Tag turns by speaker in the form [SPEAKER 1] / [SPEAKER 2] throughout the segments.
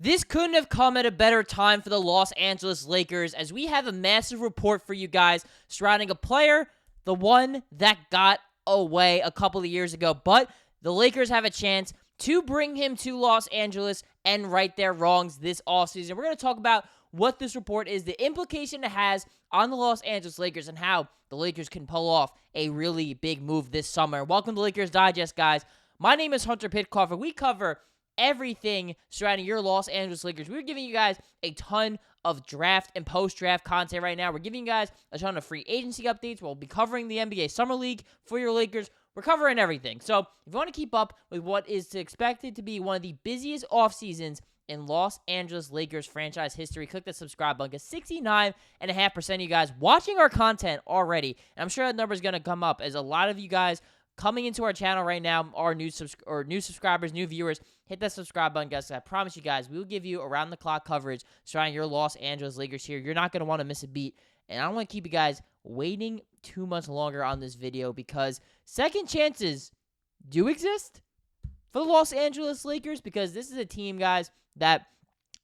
[SPEAKER 1] This couldn't have come at a better time for the Los Angeles Lakers, as we have a massive report for you guys surrounding a player, the one that got away a couple of years ago. But the Lakers have a chance to bring him to Los Angeles and right their wrongs this offseason. We're going to talk about what this report is, the implication it has on the Los Angeles Lakers, and how the Lakers can pull off a really big move this summer. Welcome to Lakers Digest, guys. My name is Hunter Pitcoff, and we cover everything surrounding your Los Angeles Lakers. We're giving you guys a ton of draft and post-draft content right now. We're giving you guys a ton of free agency updates. We'll be covering the NBA Summer League for your Lakers. We're covering everything. So if you want to keep up with what is expected to be one of the busiest off seasons in Los Angeles Lakers franchise history, click the subscribe button, because 69.5% of you guys watching our content already, and I'm sure that number is going to come up as a lot of you guys coming into our channel right now are new subscribers, new viewers. Hit that subscribe button, guys. I promise you guys, we will give you around-the-clock coverage surrounding your Los Angeles Lakers here. You're not going to want to miss a beat, and I don't want to keep you guys waiting too much longer on this video, because second chances do exist for the Los Angeles Lakers, because this is a team, guys, that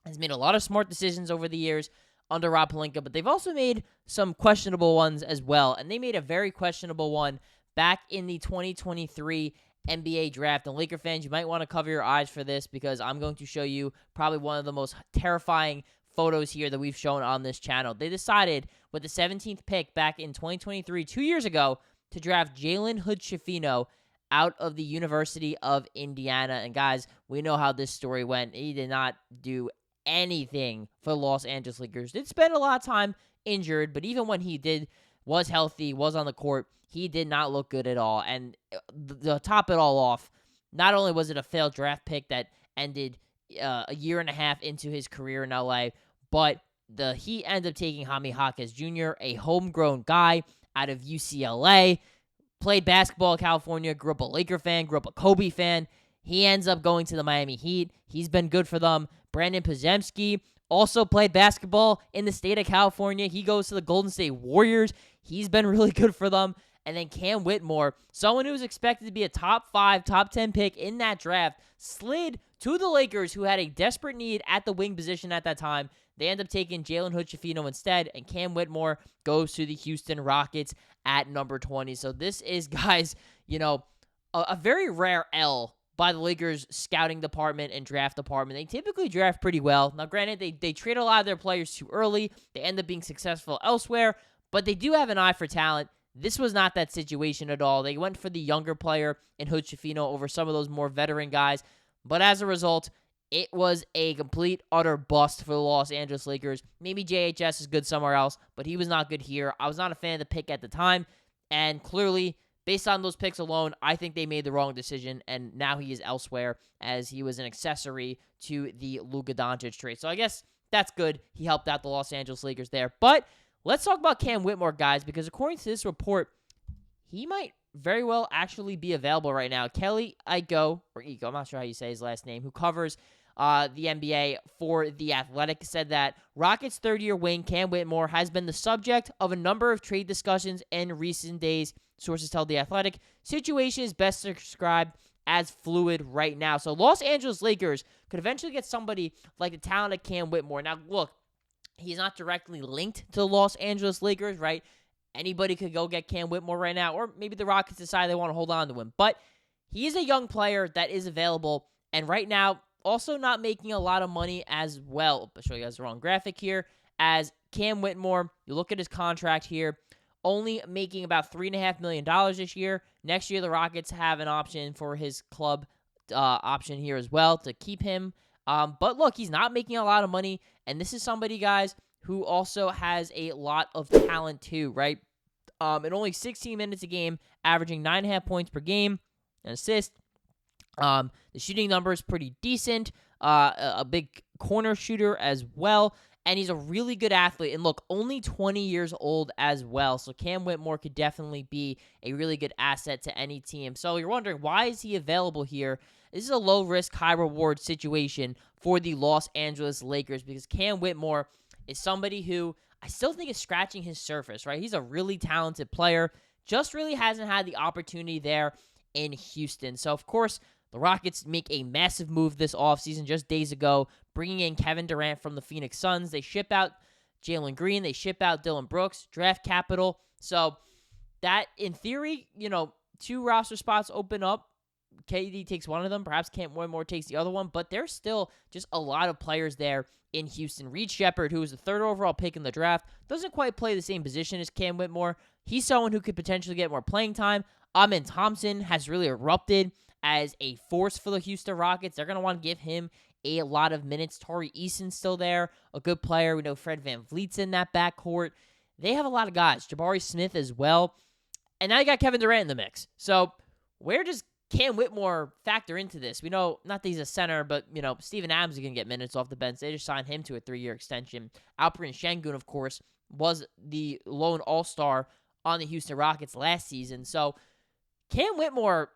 [SPEAKER 1] has made a lot of smart decisions over the years under Rob Pelinka, but they've also made some questionable ones as well, and they made a very questionable one back in the 2023 NBA draft. And Laker fans, you might want to cover your eyes for this, because I'm going to show you probably one of the most terrifying photos here that we've shown on this channel. They decided with the 17th pick back in 2023, 2 years ago, to draft Jalen Hood-Schifino out of the University of Indiana. And guys, we know how this story went. He did not do anything for the Los Angeles Lakers. Did spend a lot of time injured, but even when he was healthy, was on the court, he did not look good at all. And to top it all off, not only was it a failed draft pick that ended a year and a half into his career in LA, but he ended up taking Jaime Jaquez Jr., a homegrown guy out of UCLA, played basketball in California, grew up a Laker fan, grew up a Kobe fan. He ends up going to the Miami Heat. He's been good for them. Brandon Podziemski also played basketball in the state of California. He goes to the Golden State Warriors. He's been really good for them. And then Cam Whitmore, someone who was expected to be a top 5, top 10 pick in that draft, slid to the Lakers, who had a desperate need at the wing position at that time. They end up taking Jalen Hood-Schifino instead, and Cam Whitmore goes to the Houston Rockets at number 20. So this is, guys, a very rare L by the Lakers scouting department and draft department. They typically draft pretty well. Now, granted, they trade a lot of their players too early. They end up being successful elsewhere, but they do have an eye for talent. This was not that situation at all. They went for the younger player in Hood-Schifino over some of those more veteran guys. But as a result, it was a complete, utter bust for the Los Angeles Lakers. Maybe JHS is good somewhere else, but he was not good here. I was not a fan of the pick at the time. And clearly, based on those picks alone, I think they made the wrong decision. And now he is elsewhere, as he was an accessory to the Luka Doncic trade. So I guess that's good. He helped out the Los Angeles Lakers there. But let's talk about Cam Whitmore, guys, because according to this report, he might very well actually be available right now. Kelly Iko, I'm not sure how you say his last name, who covers the NBA for The Athletic, said that Rockets' third-year wing, Cam Whitmore, has been the subject of a number of trade discussions in recent days. Sources tell The Athletic situation is best described as fluid right now. So Los Angeles Lakers could eventually get somebody like the talented Cam Whitmore. Now, look, he's not directly linked to the Los Angeles Lakers, right? Anybody could go get Cam Whitmore right now, or maybe the Rockets decide they want to hold on to him. But he is a young player that is available, and right now, also not making a lot of money as well. I'll show you guys the wrong graphic here. As Cam Whitmore, you look at his contract here, only making about $3.5 million this year. Next year, the Rockets have an option for his club option here as well to keep him. But look, he's not making a lot of money, and this is somebody, guys, who also has a lot of talent too, right? In only 16 minutes a game, averaging 9.5 points per game, an assist. The shooting number is pretty decent. A big corner shooter as well. And he's a really good athlete. And look, only 20 years old as well. So Cam Whitmore could definitely be a really good asset to any team. So you're wondering, why is he available here? This is a low-risk, high-reward situation for the Los Angeles Lakers, because Cam Whitmore is somebody who I still think is scratching his surface, right? He's a really talented player, just really hasn't had the opportunity there in Houston. So, of course, the Rockets make a massive move this offseason. Just days ago, bringing in Kevin Durant from the Phoenix Suns. They ship out Jalen Green. They ship out Dylan Brooks, draft capital. So that, in theory, 2 roster spots open up. KD takes one of them. Perhaps Cam Whitmore takes the other one. But there's still just a lot of players there in Houston. Reed Shepherd, who was the 3rd overall pick in the draft, doesn't quite play the same position as Cam Whitmore. He's someone who could potentially get more playing time. Amen Thompson has really erupted as a force for the Houston Rockets. They're going to want to give him a lot of minutes. Tari Eason's still there, a good player. We know Fred VanVleet's in that backcourt. They have a lot of guys. Jabari Smith as well. And now you got Kevin Durant in the mix. So where does Cam Whitmore factor into this? We know, not that he's a center, but, Steven Adams is going to get minutes off the bench. They just signed him to a 3-year extension. Alperen Şengün, of course, was the lone all-star on the Houston Rockets last season. So Cam Whitmore,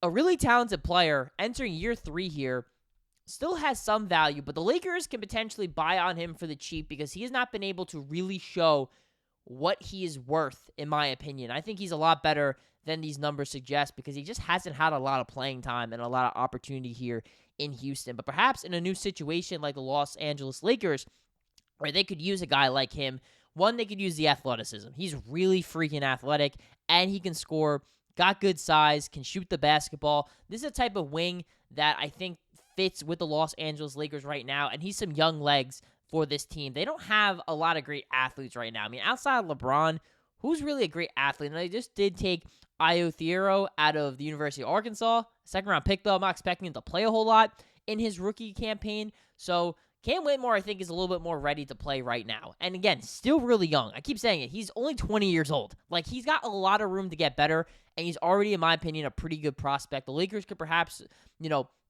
[SPEAKER 1] a really talented player, entering year 3 here, still has some value, but the Lakers can potentially buy on him for the cheap because he has not been able to really show what he is worth, in my opinion. I think he's a lot better than these numbers suggest because he just hasn't had a lot of playing time and a lot of opportunity here in Houston. But perhaps in a new situation like the Los Angeles Lakers, where they could use a guy like him, one, they could use the athleticism. He's really freaking athletic, and he can score, got good size, can shoot the basketball. This is a type of wing that I think fits with the Los Angeles Lakers right now, and he's some young legs for this team. They don't have a lot of great athletes right now. I mean, outside of LeBron, who's really a great athlete? And they just did take Ayo Thiero out of the University of Arkansas, 2nd-round pick, though. I'm not expecting him to play a whole lot in his rookie campaign. So Cam Whitmore, I think, is a little bit more ready to play right now. And again, still really young. I keep saying it. He's only 20 years old. Like, he's got a lot of room to get better, and he's already, in my opinion, a pretty good prospect. The Lakers could perhaps,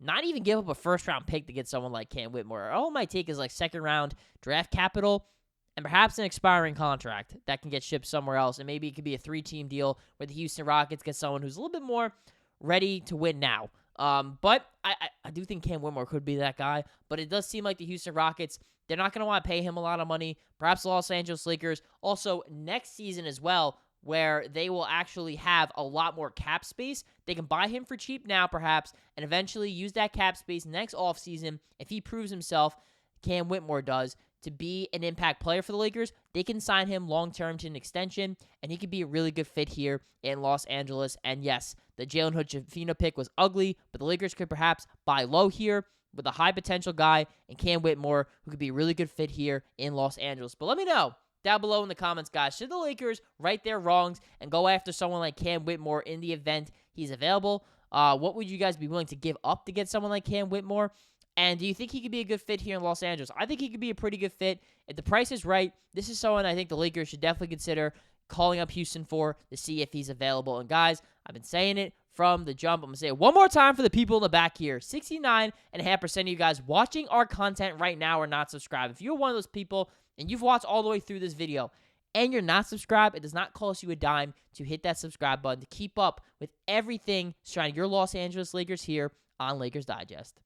[SPEAKER 1] not even give up a 1st-round pick to get someone like Cam Whitmore. All it might take is, 2nd-round draft capital and perhaps an expiring contract that can get shipped somewhere else. And maybe it could be a 3-team deal where the Houston Rockets get someone who's a little bit more ready to win now. But I do think Cam Whitmore could be that guy. But it does seem like the Houston Rockets, they're not going to want to pay him a lot of money. Perhaps the Los Angeles Lakers. Also, next season as well, where they will actually have a lot more cap space. They can buy him for cheap now, perhaps, and eventually use that cap space next offseason. If he proves himself, Cam Whitmore does, to be an impact player for the Lakers, they can sign him long-term to an extension, and he could be a really good fit here in Los Angeles. And yes, the Jalen Hood-Schifino pick was ugly, but the Lakers could perhaps buy low here with a high-potential guy and Cam Whitmore, who could be a really good fit here in Los Angeles. But let me know down below in the comments, guys, should the Lakers right their wrongs and go after someone like Cam Whitmore in the event he's available? What would you guys be willing to give up to get someone like Cam Whitmore? And do you think he could be a good fit here in Los Angeles? I think he could be a pretty good fit. If the price is right, this is someone I think the Lakers should definitely consider calling up Houston for to see if he's available. And guys, I've been saying it from the jump. I'm going to say it one more time for the people in the back here. 69.5% of you guys watching our content right now are not subscribed. If you're one of those people and you've watched all the way through this video and you're not subscribed, it does not cost you a dime to hit that subscribe button to keep up with everything surrounding your Los Angeles Lakers here on Lakers Digest.